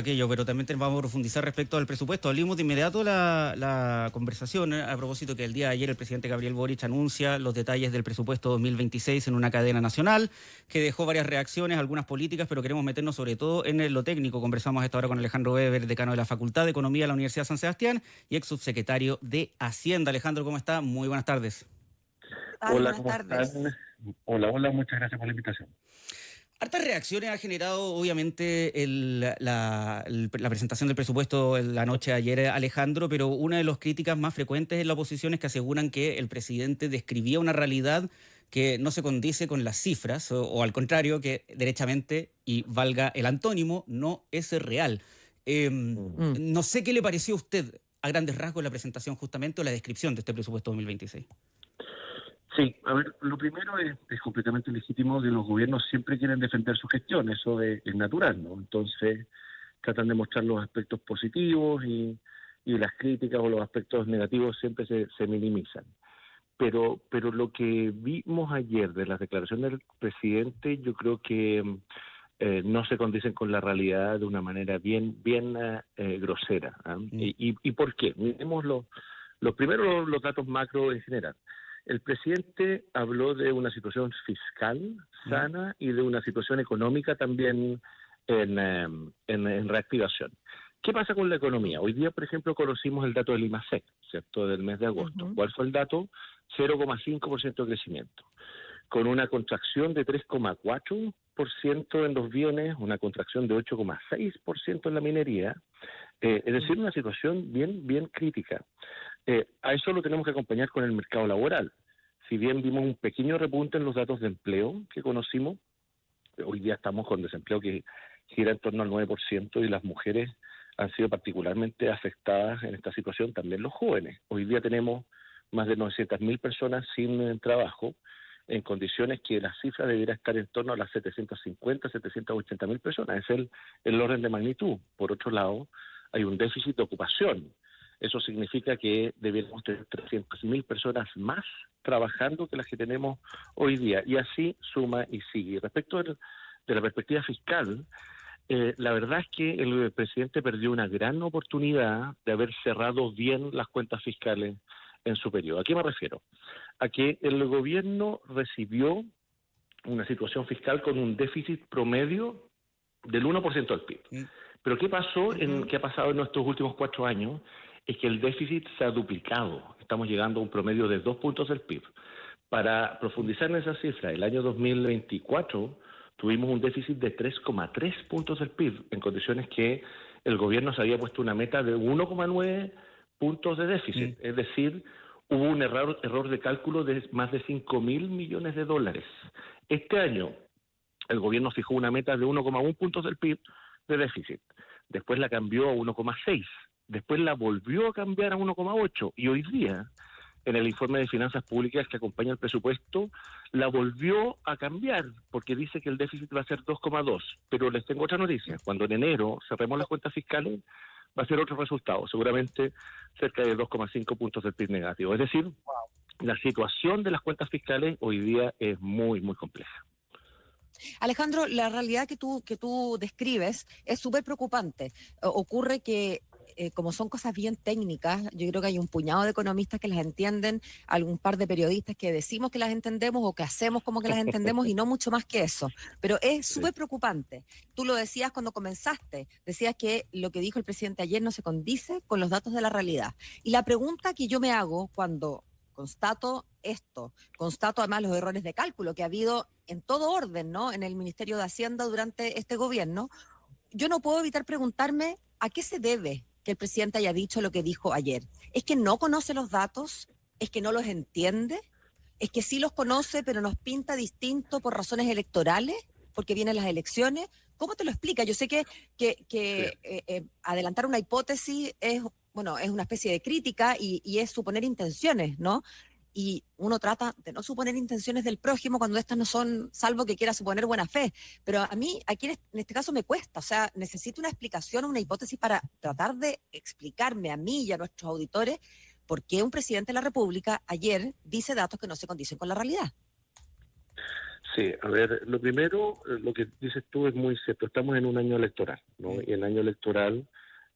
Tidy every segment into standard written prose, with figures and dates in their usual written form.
aquello, pero también vamos a profundizar respecto al presupuesto. Abrimos de inmediato la conversación a propósito que el día de ayer el presidente Gabriel Boric anuncia los detalles del presupuesto 2026 en una cadena nacional que dejó varias reacciones, algunas políticas, pero queremos meternos sobre todo en lo técnico. Conversamos a esta hora con Alejandro Weber, decano de la Facultad de Economía de la Universidad de San Sebastián y ex subsecretario de Hacienda. Alejandro, ¿cómo está? Muy buenas tardes. Hola, ¿cómo están? Hola, muchas gracias por la invitación. Hartas reacciones ha generado, obviamente, la presentación del presupuesto la noche de ayer, Alejandro, pero una de las críticas más frecuentes en la oposición es que aseguran que el presidente describía una realidad que no se condice con las cifras, o al contrario, que derechamente, y valga el antónimo, no es real. No sé qué le pareció a usted, a grandes rasgos, la presentación justamente o la descripción de este presupuesto 2026. Sí, a ver, lo primero es completamente legítimo que los gobiernos siempre quieren defender su gestión, eso es natural, ¿no? Entonces tratan de mostrar los aspectos positivos y las críticas o los aspectos negativos siempre se minimizan. Pero lo que vimos ayer de las declaraciones del presidente, yo creo que no se condicen con la realidad de una manera bien grosera. ¿Y por qué? Miremos los primeros los datos macro en general. El presidente habló de una situación fiscal sana y de una situación económica también en reactivación. ¿Qué pasa con la economía? Hoy día, por ejemplo, conocimos el dato del IMASEC, ¿cierto?, del mes de agosto. ¿Cuál fue el dato? 0,5% de crecimiento, con una contracción de 3,4% en los bienes, una contracción de 8,6% en la minería, es decir, una situación bien crítica. A eso lo tenemos que acompañar con el mercado laboral. Si bien vimos un pequeño repunte en los datos de empleo que conocimos, hoy día estamos con desempleo que gira en torno al 9% y las mujeres han sido particularmente afectadas en esta situación, también los jóvenes. Hoy día tenemos más de 900.000 personas sin trabajo, en condiciones que la cifra debería estar en torno a las 750, 780.000 personas. Es el orden de magnitud. Por otro lado, hay un déficit de ocupación. Eso significa que deberíamos tener 300.000 personas más trabajando que las que tenemos hoy día. Y así suma y sigue. Respecto de la perspectiva fiscal, la verdad es que el presidente perdió una gran oportunidad de haber cerrado bien las cuentas fiscales en su periodo. ¿A qué me refiero? A que el gobierno recibió una situación fiscal con un déficit promedio del 1% del PIB. Pero ¿qué pasó? ¿Qué ha pasado en nuestros últimos 4 años? Es que el déficit se ha duplicado. Estamos llegando a un promedio de 2 puntos del PIB. Para profundizar en esa cifra, el año 2024 tuvimos un déficit de 3,3 puntos del PIB, en condiciones que el gobierno se había puesto una meta de 1,9 puntos de déficit. Es decir, hubo un error de cálculo de más de 5.000 millones de dólares. Este año el gobierno fijó una meta de 1,1 puntos del PIB de déficit. Después la cambió a 1,6. Después la volvió a cambiar a 1,8 y hoy día, en el informe de finanzas públicas que acompaña el presupuesto, la volvió a cambiar porque dice que el déficit va a ser 2,2. Pero les tengo otra noticia. Cuando en enero cerremos las cuentas fiscales, va a ser otro resultado, seguramente cerca de 2,5 puntos del PIB negativo. Es decir, la situación de las cuentas fiscales hoy día es muy compleja. Alejandro, la realidad que tú describes es súper preocupante. Ocurre que como son cosas bien técnicas, yo creo que hay un puñado de economistas que las entienden, algún par de periodistas que decimos que las entendemos o que hacemos como que las entendemos y no mucho más que eso. Pero es súper preocupante. Tú lo decías cuando comenzaste, decías que lo que dijo el presidente ayer no se condice con los datos de la realidad. Y la pregunta que yo me hago cuando constato esto, constato además los errores de cálculo que ha habido en todo orden, ¿no?, en el Ministerio de Hacienda durante este gobierno, yo no puedo evitar preguntarme a qué se debe que el presidente haya dicho lo que dijo ayer. ¿Es que no conoce los datos? ¿Es que no los entiende? ¿Es que sí los conoce pero nos pinta distinto por razones electorales? Porque vienen las elecciones. ¿Cómo te lo explica? Yo sé que adelantar una hipótesis es una especie de crítica y es suponer intenciones, ¿no? Y uno trata de no suponer intenciones del prójimo cuando estas no son, salvo que quiera suponer buena fe. Pero a mí, aquí en este caso me cuesta, o sea, necesito una explicación, una hipótesis para tratar de explicarme a mí y a nuestros auditores por qué un presidente de la República ayer dice datos que no se condicen con la realidad. Sí, a ver, lo primero, lo que dices tú es muy cierto. Estamos en un año electoral, ¿no? Y en el año electoral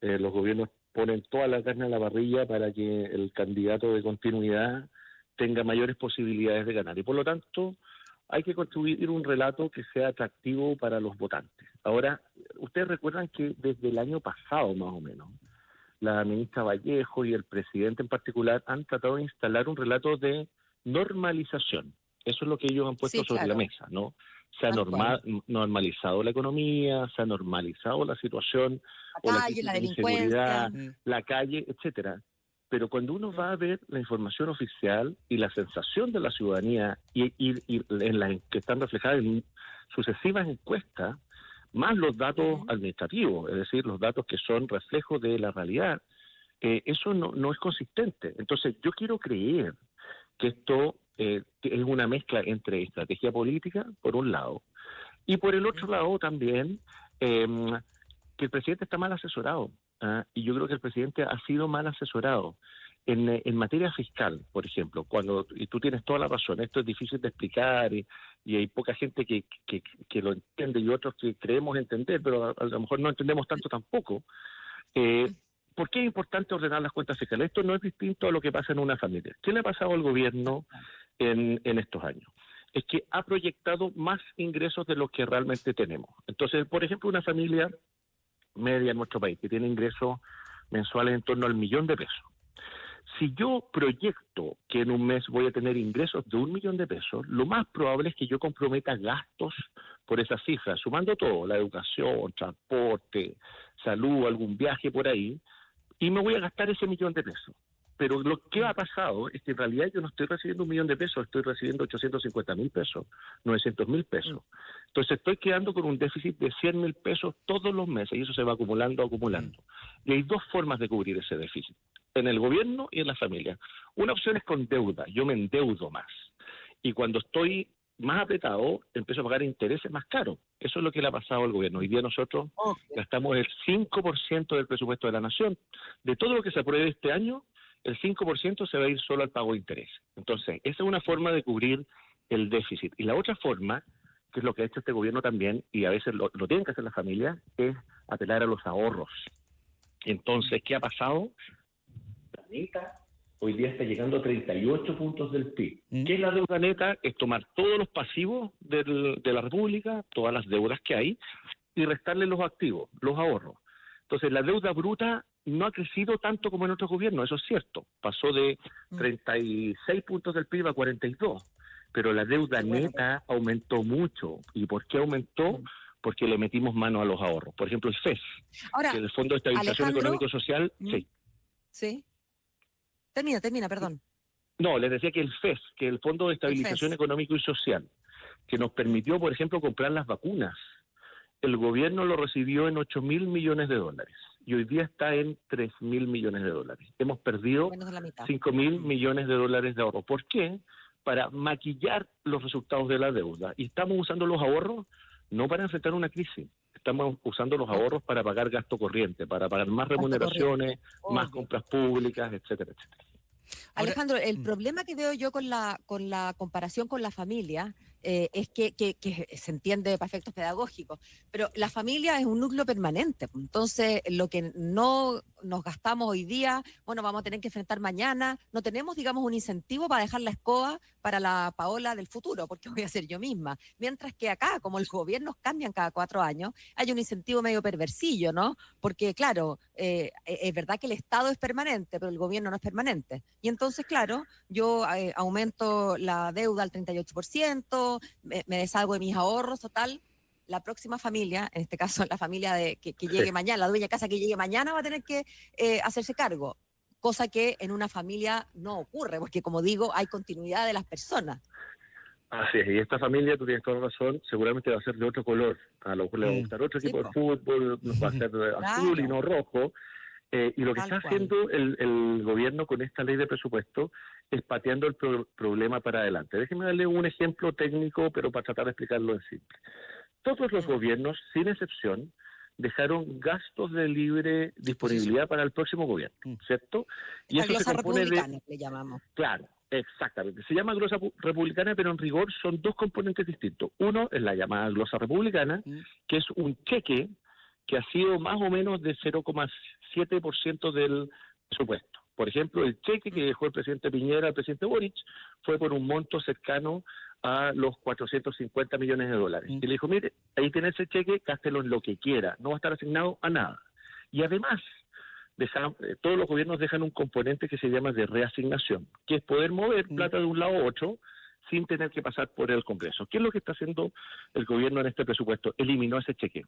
los gobiernos ponen toda la carne a la parrilla para que el candidato de continuidad tenga mayores posibilidades de ganar. Y por lo tanto, hay que construir un relato que sea atractivo para los votantes. Ahora, ustedes recuerdan que desde el año pasado, más o menos, la ministra Vallejo y el presidente en particular han tratado de instalar un relato de normalización. Eso es lo que ellos han puesto Sí, sobre la claro, mesa, ¿no? Se ha tal cual. normalizado la economía, se ha normalizado la situación La o la calle, crisis la de inseguridad, delincuencia. la calle, etcétera. Pero cuando uno va a ver la información oficial y la sensación de la ciudadanía y en las que están reflejadas en sucesivas encuestas, más los datos Ujú. administrativos, es decir, los datos que son reflejos de la realidad, eso no es consistente. Entonces, yo quiero creer que esto es una mezcla entre estrategia política, por un lado, y por el otro lado también eh, que el presidente está mal asesorado. ¿Ah? Y yo creo que el presidente ha sido mal asesorado. En materia fiscal, por ejemplo, y tú tienes toda la razón, esto es difícil de explicar y hay poca gente que lo entiende y otros que creemos entender, pero a lo mejor no entendemos tanto tampoco. Eh, ¿Por qué es importante ordenar las cuentas fiscales? Esto no es distinto a lo que pasa en una familia. ¿Qué le ha pasado al gobierno en estos años? Es que ha proyectado más ingresos de los que realmente tenemos. Entonces, por ejemplo, una familia media en nuestro país que tiene ingresos mensuales en torno al $1.000.000. Si yo proyecto que en un mes voy a tener ingresos de $1.000.000, lo más probable es que yo comprometa gastos por esa cifra, sumando todo, la educación, transporte, salud, algún viaje por ahí, y me voy a gastar ese $1.000.000. Pero lo que ha pasado es que en realidad yo no estoy recibiendo $1.000.000, estoy recibiendo 850.000 pesos, 900.000 pesos. Entonces estoy quedando con un déficit de 100.000 pesos todos los meses y eso se va acumulando, acumulando. Y hay dos formas de cubrir ese déficit, en el gobierno y en la familia. Una opción es con deuda, yo me endeudo más. Y cuando estoy más apretado, empiezo a pagar intereses más caros. Eso es lo que le ha pasado al gobierno. Hoy día nosotros gastamos el 5% del presupuesto de la nación. De todo lo que se apruebe este año, el 5% se va a ir solo al pago de interés. Entonces, esa es una forma de cubrir el déficit. Y la otra forma, que es lo que ha hecho este gobierno también, y a veces lo tienen que hacer las familias, es apelar a los ahorros. Entonces, ¿qué ha pasado? La neta hoy día está llegando a 38 puntos del PIB. ¿Qué es la deuda neta? Es tomar todos los pasivos de la República, todas las deudas que hay, y restarle los activos, los ahorros. Entonces, la deuda bruta no ha crecido tanto como en otros gobiernos, eso es cierto. Pasó de 36 puntos del PIB a 42, pero la deuda neta aumentó mucho. ¿Y por qué aumentó? Porque le metimos mano a los ahorros. Por ejemplo, el FES, Ahora, que es el Fondo de Estabilización Alejandro, Económico-Social. Sí. Sí. Termina, perdón. No, les decía que el FES, que el Fondo de El Estabilización FES. Económico y Social, que nos permitió, por ejemplo, comprar las vacunas. El gobierno lo recibió en $8.000.000.000 y hoy día está en $3.000.000.000. Hemos perdido Menos de la mitad. $5.000.000.000 de ahorro. ¿Por qué? Para maquillar los resultados de la deuda. Y estamos usando los ahorros no para enfrentar una crisis. Estamos usando los ahorros para pagar gasto corriente, para pagar más remuneraciones, más compras públicas, etcétera, etcétera. Ahora, Alejandro, el problema que veo yo con la comparación con la familia es que se entiende para efectos pedagógicos, pero la familia es un núcleo permanente. Entonces, lo que no nos gastamos hoy día, bueno, vamos a tener que enfrentar mañana. No tenemos, digamos, un incentivo para dejar la escoba para la Paola del futuro, porque voy a ser yo misma. Mientras que acá, como los gobiernos cambian cada 4 años, hay un incentivo medio perversillo, ¿no? Porque, claro, es verdad que el Estado es permanente, pero el gobierno no es permanente. Y entonces, claro, yo aumento la deuda al 38%, me deshago de mis ahorros, total. La próxima familia, en este caso la familia que llegue mañana, la dueña de casa que llegue mañana va a tener que hacerse cargo, cosa que en una familia no ocurre, porque como digo, hay continuidad de las personas. Así es, y esta familia, tú tienes toda la razón, seguramente va a ser de otro color. A lo mejor le va a gustar otro equipo de fútbol, va a ser azul y no rojo. Y lo que está haciendo el gobierno con esta ley de presupuesto es pateando el problema para adelante. Déjenme darle un ejemplo técnico, pero para tratar de explicarlo en simple. Todos los gobiernos, sin excepción, dejaron gastos de libre disponibilidad para el próximo gobierno, ¿cierto? Y la glosa republicana, le llamamos. Claro. Exactamente. Se llama glosa republicana, pero en rigor son dos componentes distintos. Uno es la llamada glosa republicana, que es un cheque que ha sido más o menos de 0,7% del presupuesto. Por ejemplo, el cheque que dejó el presidente Piñera al presidente Boric fue por un monto cercano a los 450 millones de dólares. Y le dijo, mire, ahí tiene ese cheque, gástelo en lo que quiera, no va a estar asignado a nada. Y además, todos los gobiernos dejan un componente que se llama de reasignación, que es poder mover plata de un lado a otro sin tener que pasar por el Congreso. ¿Qué es lo que está haciendo el gobierno en este presupuesto? Eliminó ese cheque.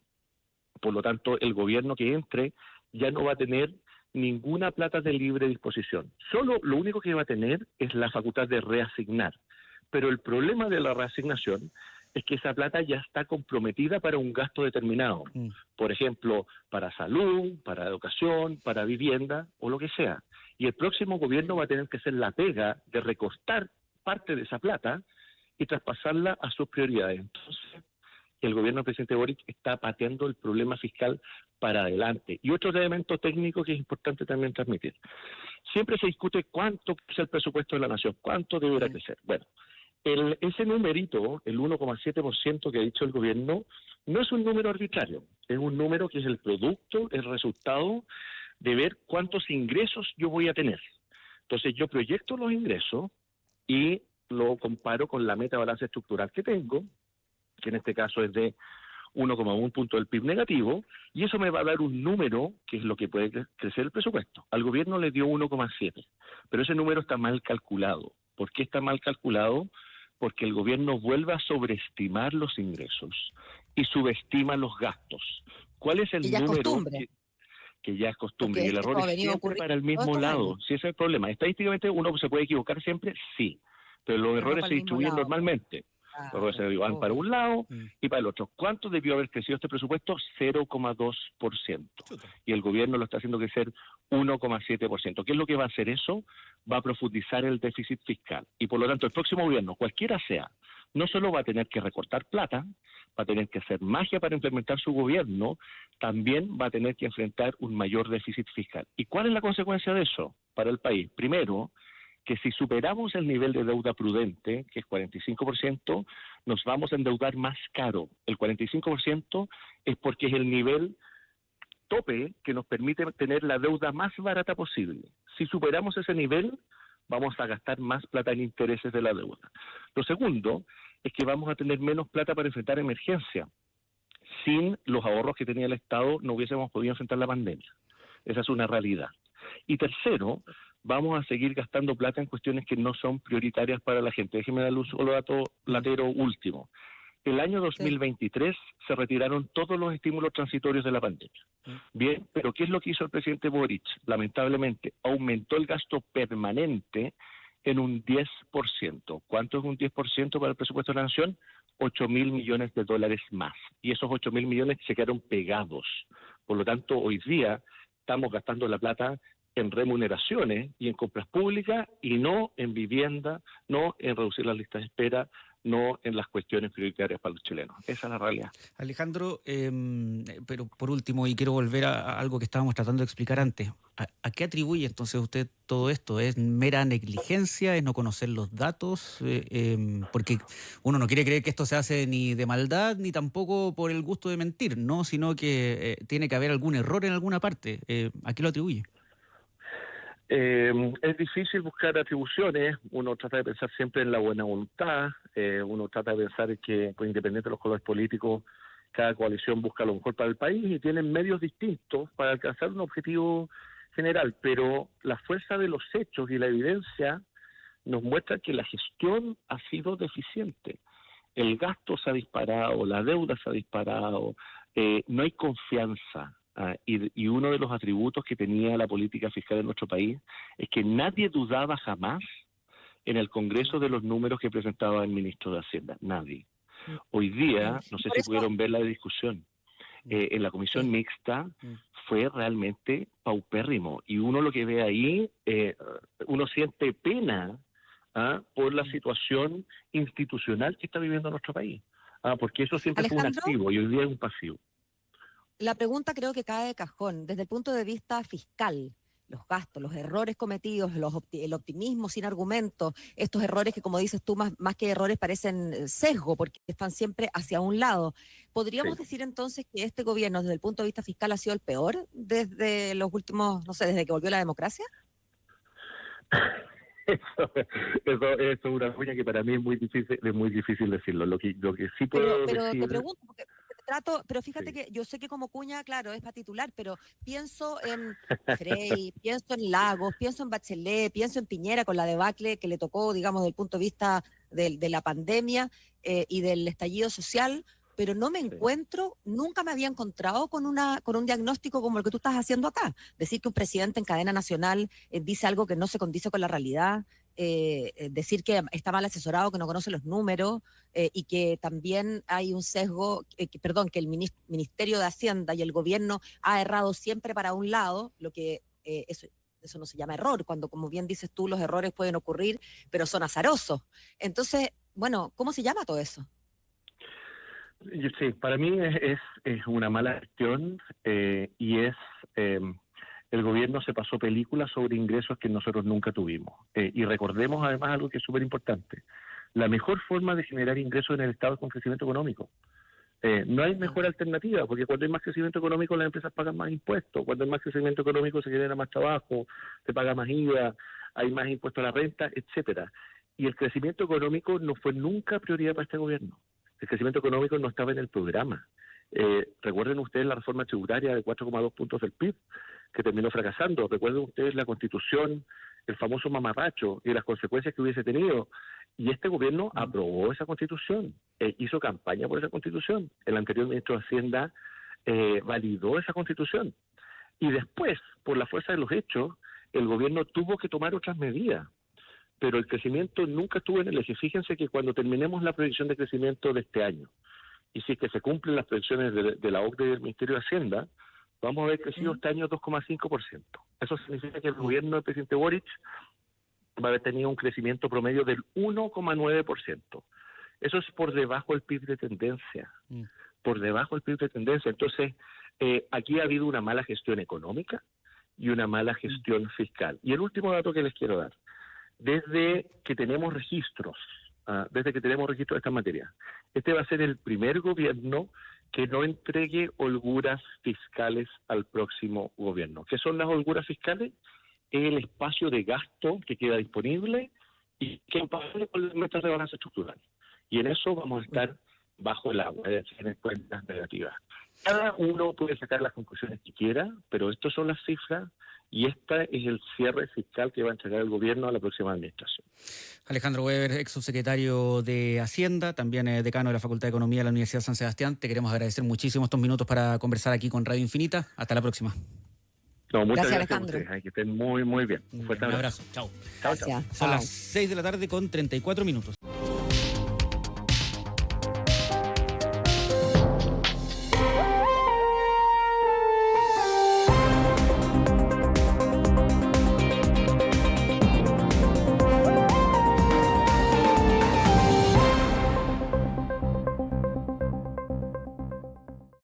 Por lo tanto, el gobierno que entre ya no va a tener ninguna plata de libre disposición. Solo lo único que va a tener es la facultad de reasignar. Pero el problema de la reasignación es que esa plata ya está comprometida para un gasto determinado. Por ejemplo, para salud, para educación, para vivienda o lo que sea. Y el próximo gobierno va a tener que hacer la pega de recortar parte de esa plata y traspasarla a sus prioridades. Entonces, el gobierno del presidente Boric está pateando el problema fiscal para adelante. Y otro elemento técnico que es importante también transmitir. Siempre se discute cuánto es el presupuesto de la nación, cuánto deberá crecer. Bueno, ese numerito, el 1,7% que ha dicho el gobierno, no es un número arbitrario, es un número que es el producto, el resultado de ver cuántos ingresos yo voy a tener. Entonces yo proyecto los ingresos y lo comparo con la meta de balance estructural que tengo, que en este caso es de 1,1 punto del PIB negativo, y eso me va a dar un número que es lo que puede crecer el presupuesto. Al gobierno le dio 1,7, pero ese número está mal calculado. ¿Por qué está mal calculado? Porque el gobierno vuelve a sobreestimar los ingresos y subestima los gastos. ¿Cuál es el número que ya es costumbre? Y el error es siempre para el mismo lado. Si ese es el problema. Estadísticamente uno se puede equivocar siempre, sí, pero los errores se distribuyen normalmente. Los errores se van para un lado y para el otro. ¿Cuánto debió haber crecido este presupuesto? 0,2%. Y el gobierno lo está haciendo crecer 1,7%. ¿Qué es lo que va a hacer eso? Va a profundizar el déficit fiscal. Y por lo tanto, el próximo gobierno, cualquiera sea, no solo va a tener que recortar plata, va a tener que hacer magia para implementar su gobierno, también va a tener que enfrentar un mayor déficit fiscal. ¿Y cuál es la consecuencia de eso para el país? Primero, que si superamos el nivel de deuda prudente, que es 45%, nos vamos a endeudar más caro. El 45% es porque es el nivel tope que nos permite tener la deuda más barata posible. Si superamos ese nivel, vamos a gastar más plata en intereses de la deuda. Lo segundo es que vamos a tener menos plata para enfrentar emergencia. Sin los ahorros que tenía el Estado no hubiésemos podido enfrentar la pandemia. Esa es una realidad. Y tercero, vamos a seguir gastando plata en cuestiones que no son prioritarias para la gente. Déjenme darle un solo dato latero último. El año 2023 se retiraron todos los estímulos transitorios de la pandemia. Bien, pero ¿qué es lo que hizo el presidente Boric? Lamentablemente, aumentó el gasto permanente en un 10%. ¿Cuánto es un 10% para el presupuesto de la nación? 8.000 millones de dólares más. Y esos 8.000 millones se quedaron pegados. Por lo tanto, hoy día estamos gastando la plata en remuneraciones y en compras públicas y no en vivienda, no en reducir las listas de espera, no en las cuestiones prioritarias para los chilenos. Esa es la realidad. Alejandro, pero por último, y quiero volver a algo que estábamos tratando de explicar antes. ¿A qué atribuye entonces usted todo esto? ¿Es mera negligencia? ¿Es no conocer los datos? Porque uno no quiere creer que esto se hace ni de maldad, ni tampoco por el gusto de mentir, ¿no? Sino que tiene que haber algún error en alguna parte. ¿A qué lo atribuye? Es difícil buscar atribuciones, uno trata de pensar siempre en la buena voluntad, uno trata de pensar que, pues, independiente de los colores políticos, cada coalición busca lo mejor para el país y tienen medios distintos para alcanzar un objetivo general, pero la fuerza de los hechos y la evidencia nos muestra que la gestión ha sido deficiente. El gasto se ha disparado, la deuda se ha disparado, no hay confianza. Y uno de los atributos que tenía la política fiscal en nuestro país es que nadie dudaba jamás en el Congreso de los números que presentaba el ministro de Hacienda. Nadie. Hoy día, no sé si pudieron ver la discusión, en la comisión mixta fue realmente paupérrimo. Y uno lo que ve ahí, uno siente pena por la situación institucional que está viviendo nuestro país. Porque eso siempre fue un activo y hoy día es un pasivo. La pregunta creo que cae de cajón. Desde el punto de vista fiscal, los gastos, los errores cometidos, el optimismo sin argumentos, estos errores que, como dices tú, más que errores parecen sesgo, porque están siempre hacia un lado. ¿Podríamos decir entonces que este gobierno, desde el punto de vista fiscal, ha sido el peor desde los últimos, no sé, desde que volvió la democracia? Eso es una cuña que para mí es muy difícil decirlo. Lo que sí puedo pero decir... te pregunto, porque pero fíjate que yo sé que como cuña, claro, es para titular, pero pienso en Frey, pienso en Lagos, pienso en Bachelet, pienso en Piñera con la debacle que le tocó, digamos, desde el punto de vista de la pandemia y del estallido social, pero no me encuentro, nunca me había encontrado con un diagnóstico como el que tú estás haciendo acá. Decir que un presidente en cadena nacional dice algo que no se condice con la realidad, decir que está mal asesorado, que no conoce los números y que también hay un sesgo, que el Ministerio de Hacienda y el gobierno ha errado siempre para un lado, lo que eso no se llama error, cuando, como bien dices tú, los errores pueden ocurrir, pero son azarosos. Entonces, bueno, ¿cómo se llama todo eso? Sí, para mí es una mala gestión y el gobierno se pasó películas sobre ingresos que nosotros nunca tuvimos. Y recordemos además algo que es súper importante. La mejor forma de generar ingresos en el Estado es con crecimiento económico. No hay mejor alternativa, porque cuando hay más crecimiento económico las empresas pagan más impuestos. Cuando hay más crecimiento económico se genera más trabajo, se paga más IVA, hay más impuestos a la renta, etcétera. Y el crecimiento económico no fue nunca prioridad para este gobierno. El crecimiento económico no estaba en el programa. Recuerden ustedes la reforma tributaria de 4,2 puntos del PIB, que terminó fracasando. Recuerden ustedes la Constitución, el famoso mamarracho y las consecuencias que hubiese tenido. Y este gobierno aprobó esa Constitución, hizo campaña por esa Constitución. El anterior ministro de Hacienda validó esa Constitución. Y después, por la fuerza de los hechos, el gobierno tuvo que tomar otras medidas. Pero el crecimiento nunca estuvo en el eje. Fíjense que cuando terminemos la proyección de crecimiento de este año, y si es que se cumplen las proyecciones de la OCDE y del Ministerio de Hacienda, vamos a haber crecido este año 2,5%. Eso significa que el gobierno del presidente Boric va a haber tenido un crecimiento promedio del 1,9%. Eso es por debajo del PIB de tendencia. Por debajo del PIB de tendencia. Entonces, aquí ha habido una mala gestión económica y una mala gestión fiscal. Y el último dato que les quiero dar. Desde que tenemos registros de esta materia, este va a ser el primer gobierno que no entregue holguras fiscales al próximo gobierno. ¿Qué son las holguras fiscales? Es el espacio de gasto que queda disponible y que compatible con las metas de balanza estructural. Y en eso vamos a estar bajo el agua, es decir, en cuentas negativas. Cada uno puede sacar las conclusiones que quiera, pero estas son las cifras y este es el cierre fiscal que va a entregar el gobierno a la próxima administración. Alejandro Weber, ex subsecretario de Hacienda, también decano de la Facultad de Economía de la Universidad de San Sebastián. Te queremos agradecer muchísimo estos minutos para conversar aquí con Radio Infinita. Hasta la próxima. No, muchas gracias Alejandro. A ustedes. Que estén muy, muy bien. Un fuerte abrazo. Chao. Chao, chao. Son las 6 de la tarde con 34 minutos.